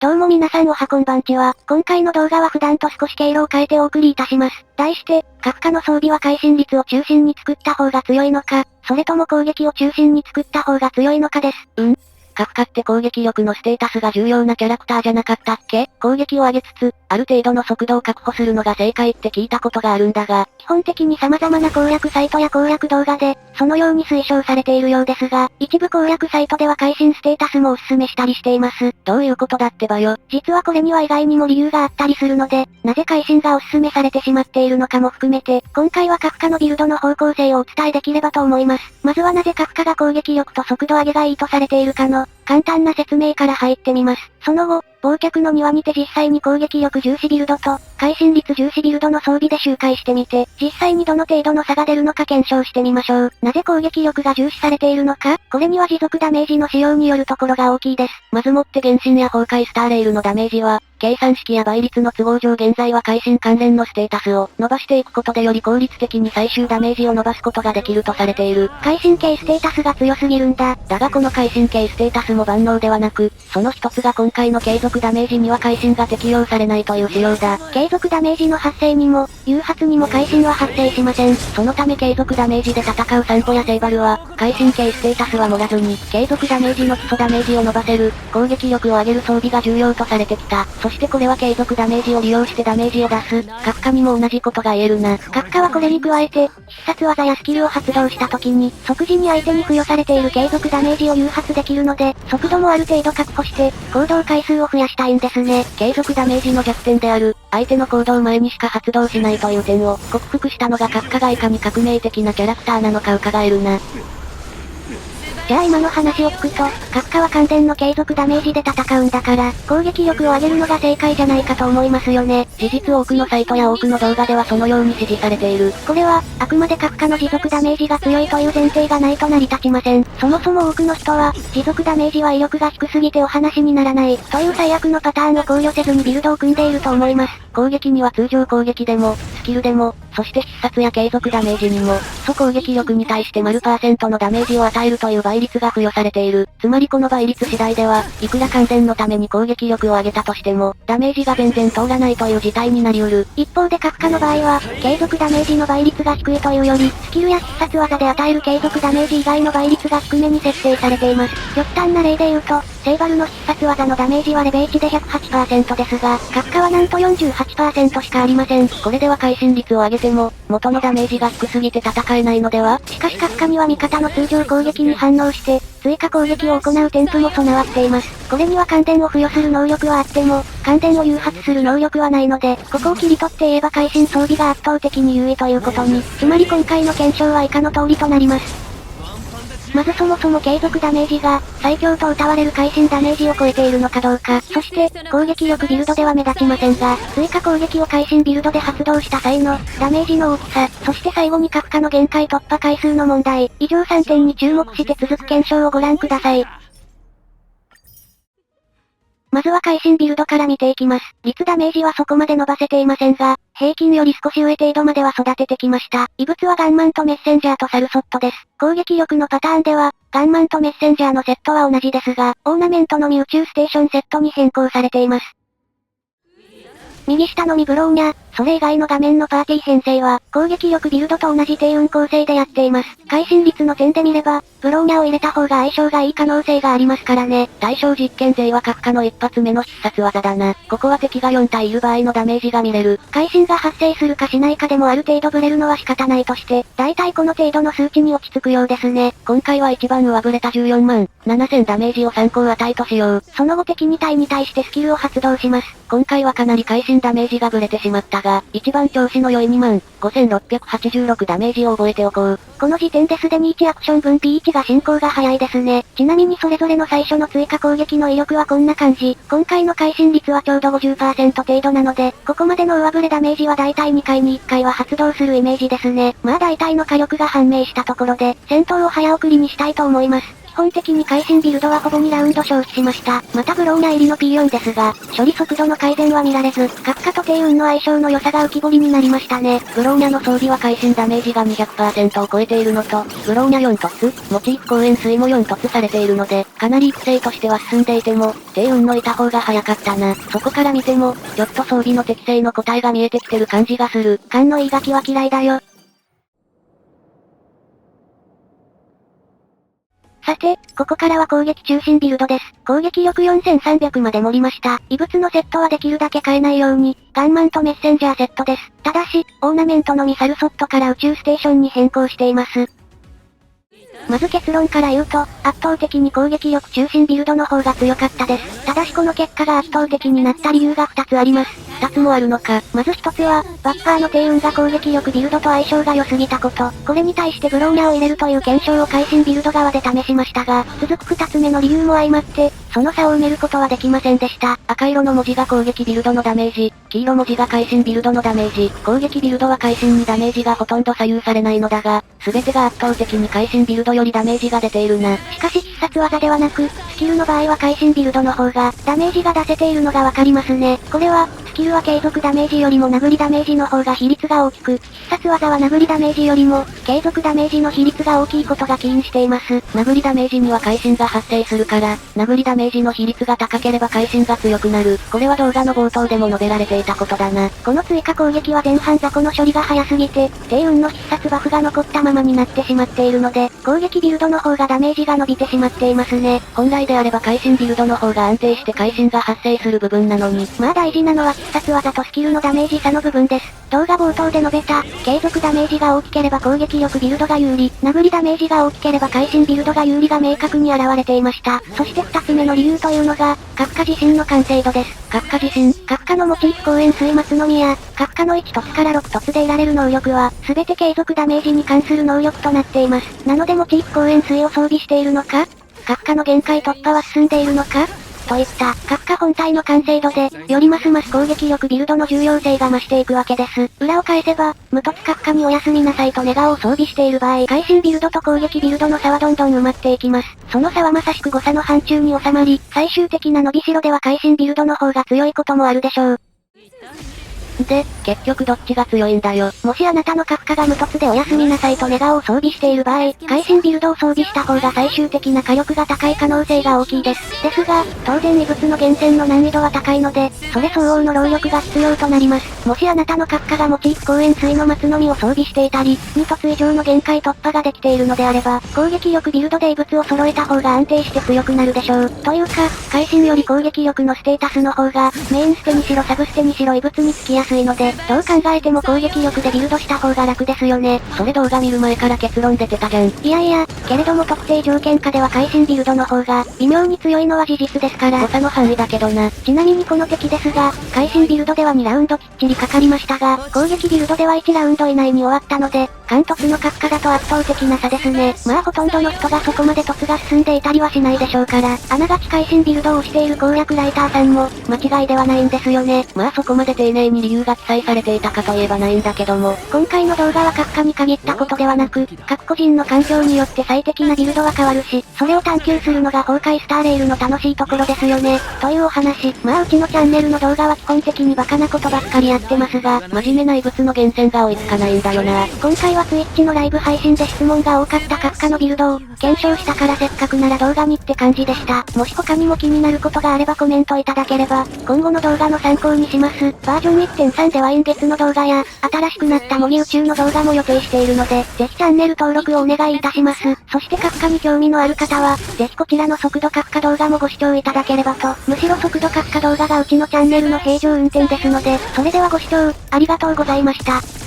どうも皆さんおはこんばんちは。今回の動画は普段と少し経路を変えてお送りいたします。題して、カフカの装備は会心率を中心に作った方が強いのか、それとも攻撃を中心に作った方が強いのかです。カフカって攻撃力のステータスが重要なキャラクターじゃなかったっけ？攻撃を上げつつ、ある程度の速度を確保するのが正解って聞いたことがあるんだが、基本的に様々な攻略サイトや攻略動画で、そのように推奨されているようですが、一部攻略サイトでは会心ステータスもおすすめしたりしています。どういうことだってばよ。実はこれには意外にも理由があったりするので、なぜ会心がおすすめされてしまっているのかも含めて、今回はカフカのビルドの方向性をお伝えできればと思います。まずはなぜカフカが攻撃力と速度上げがいいとされているかの、簡単な説明から入ってみます。その後、忘却の庭にて実際に攻撃力重視ビルドと、会心率重視ビルドの装備で周回してみて、実際にどの程度の差が出るのか検証してみましょう。なぜ攻撃力が重視されているのか、これには持続ダメージの使用によるところが大きいです。まずもって原神や崩壊スターレイルのダメージは、計算式や倍率の都合上現在は会心関連のステータスを伸ばしていくことでより効率的に最終ダメージを伸ばすことができるとされている。会心系ステータスが強すぎるんだ。だがこの会心系ステータスも万能ではなく、その一つが今回の継続ダメージには会心が適用されないという仕様だ。継続ダメージの発生にも、誘発にも会心は発生しません。そのため継続ダメージで戦うサンポやセイバルは、会心系ステータスは盛らずに、継続ダメージの基礎ダメージを伸ばせる、攻撃力を上げる装備が重要とされてきた。そしてこれは継続ダメージを利用してダメージを出す、カフカにも同じことが言えるな。カフカはこれに加えて、必殺技やスキルを発動した時に、即時に相手に付与されている継続ダメージを誘発できるので、速度もある程度確保して、行動回数を増やしたいんですね。継続ダメージの弱点である、相手の行動前にしか発動しないという点を、克服したのがカフカがいかに革命的なキャラクターなのか伺えるな。じゃあ今の話を聞くと、カフカは完全の継続ダメージで戦うんだから、攻撃力を上げるのが正解じゃないかと思いますよね。事実多くのサイトや多くの動画ではそのように指示されている。これは、あくまでカフカの持続ダメージが強いという前提がないと成り立ちません。そもそも多くの人は、持続ダメージは威力が低すぎてお話にならない、という最悪のパターンを考慮せずにビルドを組んでいると思います。攻撃には通常攻撃でも、スキルでも、そして必殺や継続ダメージにも、基礎攻撃力に対して丸パーセントのダメージを与えるという倍率が付与されている。つまりこの倍率次第では、いくら完全のために攻撃力を上げたとしても、ダメージが全然通らないという事態になり得る。一方でカフカの場合は、継続ダメージの倍率が低いというより、スキルや必殺技で与える継続ダメージ以外の倍率が低めに設定されています。極端な例で言うと、セイバルの必殺技のダメージはレベ1で 108% ですが、カフカはなんと 48% しかありません。これでは会心率を上げても、元のダメージが低すぎて戦えないのでは？しかしカフカには味方の通常攻撃に反応して、追加攻撃を行う添付も備わっています。これには感電を付与する能力はあっても、感電を誘発する能力はないので、ここを切り取って言えば会心装備が圧倒的に優位ということに、つまり今回の検証は以下の通りとなります。まずそもそも継続ダメージが、最強と謳われる会心ダメージを超えているのかどうか。そして、攻撃力ビルドでは目立ちませんが、追加攻撃を会心ビルドで発動した際の、ダメージの大きさ、そして最後にカフカの限界突破回数の問題、以上3点に注目して続く検証をご覧ください。まずは会心ビルドから見ていきます。率ダメージはそこまで伸ばせていませんが、平均より少し上程度までは育ててきました。異物はガンマンとメッセンジャーとサルソットです。攻撃力のパターンでは、ガンマンとメッセンジャーのセットは同じですが、オーナメントのみ宇宙ステーションセットに変更されています。右下のみブローニャ、それ以外の画面のパーティー編成は、攻撃力ビルドと同じ低運構成でやっています。会心率の点で見れば、ブローニャを入れた方が相性がいい可能性がありますからね。対象実験勢はカフカの一発目の必殺技だな。ここは敵が4体いる場合のダメージが見れる。会心が発生するかしないかでもある程度ブレるのは仕方ないとして、だいたいこの程度の数値に落ち着くようですね。今回は一番上振れた14万7000ダメージを参考値としよう。その後敵2体に対してスキルを発動します。今回はかなり会心ダメージがブレてしまったが、一番調子の良い25686ダメージを覚えておこう。この時点ですでに1アクション分 P1 が進行が早いですね。ちなみにそれぞれの最初の追加攻撃の威力はこんな感じ。今回の会心率はちょうど 50% 程度なので、ここまでの上振れダメージはだいたい2回に1回は発動するイメージですね。まあ大体の火力が判明したところで、戦闘を早送りにしたいと思います。基本的に会心ビルドはほぼ2ラウンド消費しました。またブローナ入りの P4 ですが、処理速度の改善は見られず、閣下と低運の相性の良さが浮き彫りになりましたね。ブローニャの装備は会心ダメージが 200% を超えているのと、ブローニャ4凸、モチーフ光円錐も4凸されているので、かなり育成としては進んでいても、低運のいた方が早かったな。そこから見ても、ちょっと装備の適性の答えが見えてきてる感じがする。勘のいいガキは嫌いだよ。さて、ここからは攻撃中心ビルドです。攻撃力4300まで盛りました。異物のセットはできるだけ変えないように、ガンマンとメッセンジャーセットです。ただし、オーナメントのミサルソットから宇宙ステーションに変更しています。まず結論から言うと、圧倒的に攻撃力中心ビルドの方が強かったです。ただしこの結果が圧倒的になった理由が2つあります。2つもあるのか。まず1つは、バッファーの低運が攻撃力ビルドと相性が良すぎたこと。これに対してブローニャを入れるという検証を会心ビルド側で試しましたが、続く2つ目の理由も相まって、その差を埋めることはできませんでした。赤色の文字が攻撃ビルドのダメージ、黄色文字が会心ビルドのダメージ。攻撃ビルドは会心にダメージがほとんど左右されないのだが、全てが圧倒的に会心ビルドよりダメージが出ているな。しかし必殺技ではなく、スキルの場合は会心ビルドの方が、ダメージが出せているのがわかりますね。これは、スキルは継続ダメージよりも殴りダメージの方が比率が大きく、必殺技は殴りダメージよりも、継続ダメージの比率が大きいことが起因しています。殴りダメージには会心が発生するから、殴りダメージの比率が高ければ会心が強くなる。これは動画の冒頭でも述べられていたことだな。この追加攻撃は前半雑魚の処理が早すぎて、低運の必殺バフが残ったままになってしまっているので、攻撃ビルドの方がダメージが伸びてしまっていますね。本来であれば会心ビルドの方が安定して会心が発生する部分なのに。まあ大事なのは必殺技とスキルのダメージ差の部分です。動画冒頭で述べた、継続ダメージが大きければ攻撃力ビルドが有利、殴りダメージが大きければ会心ビルドが有利が明確に現れていました。そして2つ目の理由というのが、閣下自身の完成度です。閣下自身、閣下のモチーフ光円錐松宮、閣下の1凸から6凸で得られる能力は、すべて継続ダメージに関する能力となっています。なのでモチーフ光円錐を装備しているのか、閣下の限界突破は進んでいるのかといった、閣下本体の完成度で、よりますます攻撃力ビルドの重要性が増していくわけです。裏を返せば、無凸閣下におやすみなさいとネガを装備している場合、会心ビルドと攻撃ビルドの差はどんどん埋まっていきます。その差はまさしく誤差の範疇に収まり、最終的な伸びしろでは会心ビルドの方が強いこともあるでしょう。で、結局どっちが強いんだよ。もしあなたの閣下が無凸でおやすみなさいとネガを装備している場合、会心ビルドを装備した方が最終的な火力が高い可能性が大きいです。ですが、当然異物の厳選の難易度は高いので、それ相応の労力が必要となります。もしあなたの閣下がモチーフ光円錐の松の実を装備していたり、2凸以上の限界突破ができているのであれば、攻撃力ビルドで異物を揃えた方が安定して強くなるでしょう。というか、会心より攻撃力のステータスの方が、メインステにしろサブステにしろ異物につきやすいので、どう考えても攻撃力でビルドした方が楽ですよね。それ動画見る前から結論出てたじゃん。いやいや、けれども特定条件下では会心ビルドの方が、微妙に強いのは事実ですから。誤差の範囲だけどな。ちなみにこの敵ですが、会心ビルドでは2ラウンドきっちりかかりましたが、攻撃ビルドでは1ラウンド以内に終わったので、貫突の閣下だと圧倒的な差ですね。まあほとんどの人がそこまで突が進んでいたりはしないでしょうから、あながち会心ビルドをしている攻略ライターさんも、間違いではないんですよね。まあそこまで丁寧に理由が記載されていたかといえばないんだけども、今回の動画は閣下に限ったことではなく、各個人の環境によって最適なビルドは変わるし、それを探求するのが崩壊スターレールの楽しいところですよね。というお話。まあうちのチャンネルの動画は基本的にバカなことばっかりやってますが、真面目な異物の厳選が追いつかないんだよな。今回は Twitch のライブ配信で質問が多かった閣下のビルドを、検証したからせっかくなら動画にって感じでした。もし他にも気になることがあればコメントいただければ、今後の動画の参考にします。バージョン 1.3 では陰月の動画や、新しくなった模擬宇宙の動画も予定しているので、ぜひチャンネル登録をお願いいたします。そして閣下に興味のある方は、ぜひこちらの速度閣下動画もご視聴いただければと、むしろ速度閣下動画がうちのチャンネルの平常運転ですので、それではご視聴、ありがとうございました。